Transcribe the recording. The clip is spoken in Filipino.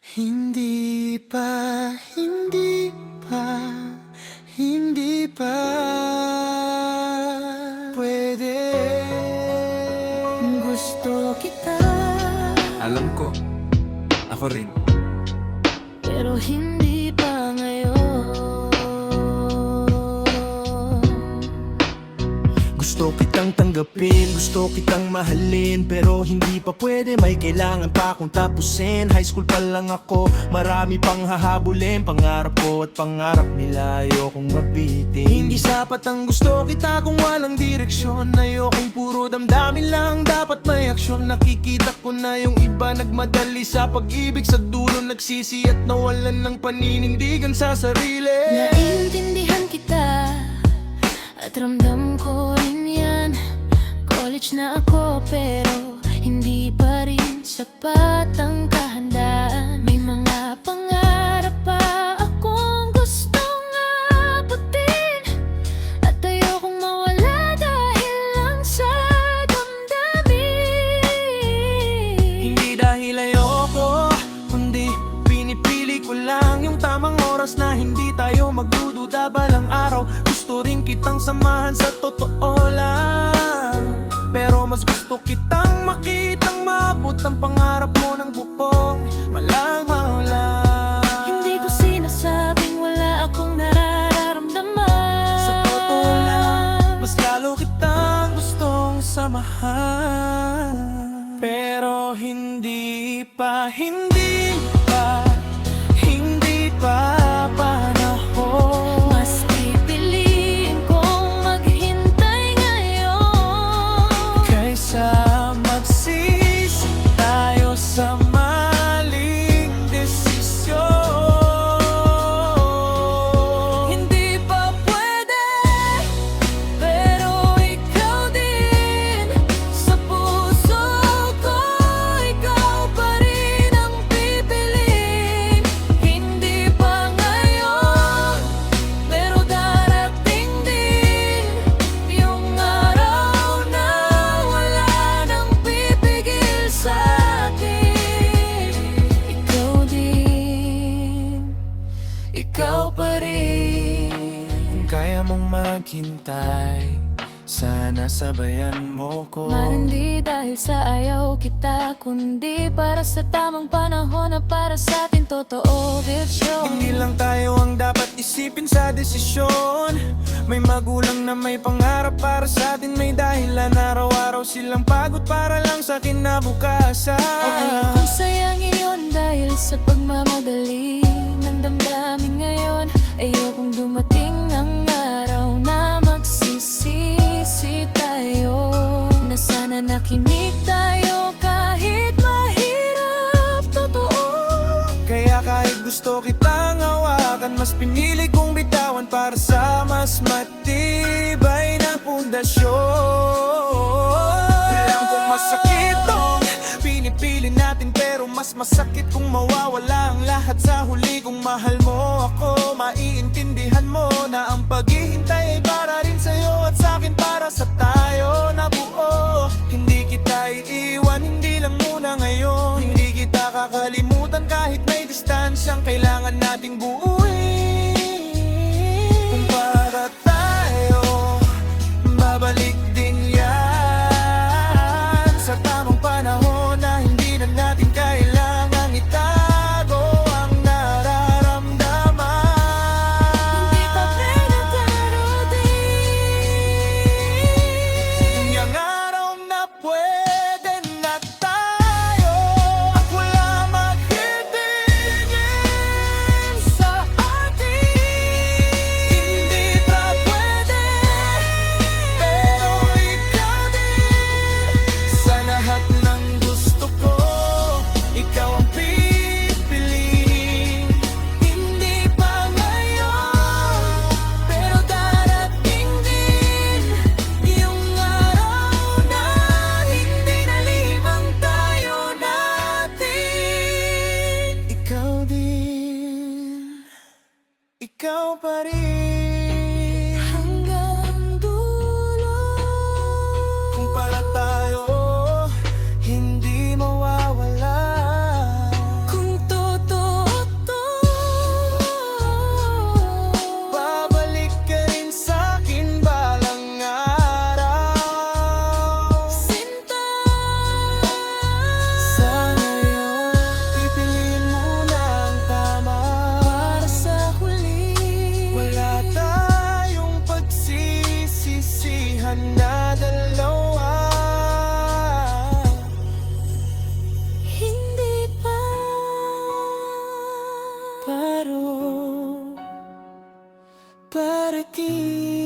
Hindi pa, hindi pa, hindi pa pwede. Gusto kita, Alam ko, ako rin. pero hindi pa ngayon. Gusto kitang tanggapin, gusto kitang mahalin, pero hindi pa pwede, may kailangan pa akong tapusin. High school pa lang ako, marami pang hahabulin. Pangarap ko at pangarap nila, ayokong mabitin. Hindi sapat ang gusto kita kung walang direksyon. Ayokong puro damdamin lang, dapat may aksyon. Nakikita ko na yung iba nagmadali sa pag-ibig, sa dulo nagsisi at nawalan ng paninindigan sa sarili. Naiintindihan kita at ramdam ko rin yan. College na ako pero hindi pa rin sapat ang kahandaan. May mga pangarap pa akong gustong abutin, at ayokong mawala dahil lang sa damdamin. Hindi dahil ayoko, kundi pinipili ko lang yung tamang oras na hindi tayo magdududa balang araw. Gusto rin kitang samahan sa totoo lang, pero mas gusto kitang makitang maabot ang pangarap mo ng bukong malangmaw lang. Hindi ko sinasabing wala akong nararamdaman. Sa totoo lang, mas lalo kitang gustong samahan, pero hindi pa, hindi pa, hindi pa panahon. Mas pipiliin kong maghintay ngayon Kaysa magsisi tayo sa maling desisyon. Hindi pa pwede, pero ikaw din. Sa puso ko, ikaw pa rin ang pipiliin. Hindi pa ngayon, pero darating din yung araw na wala nang pipigil sa akin. Ikaw din, ikaw pa rin. Kung kaya mong maghintay, sana sabayan mo ko. Hindi dahil sa ayaw kita, kundi para sa tamang panahon na para sa atin totoo virsyon. Hindi lang tayo ang dapat isipin sa desisyon. May magulang na may pangarap para sa atin, may dahilan araw-araw silang pagod para lang sa kinabukasan. Ayokong sayangin yun dahil sa pagmamadali ng damdamin ngayon. Ayokong dumating ang araw na magsisisi tayo, na sana nakinig tayo kahit mahirap, totoo. Kaya kahit gusto kitang hawakan, mas pinili kong bitawan para sa mas matibay na pundasyon. Alam kong masakit tong pinipili natin, pero mas masakit kung mawawala ang lahat sa huli. Kung mahal mo ako, maiintindihan mo na ang paghihintay ay para rin sa'yo at sa'kin, para sa tayo na buo. Hindi kita iiwan, hindi lang muna ngayon. Hindi kita kakalimutan kahit may distansyang kailangan nating buuin. Kung para tayo, babalik din yan sa tamang panahon na hindi na natin kailangang itago ang nararamdaman. Hindi pa pinagdarating Yung araw na pwede na tayo at wala magtitingin sa atin. Hindi pa pwede, pero ikaw din. Sa lahat ng gusto ko, ikaw ang pipiliin. Hindi pa ngayon, pero darating din yung araw na hindi na limang tayo natin. Ikaw din, ikaw pa rin. hanggang dulo. Kung para tayo, hindi mawawala. Kung totoo na dalawa. Hindi pa Paro para ti.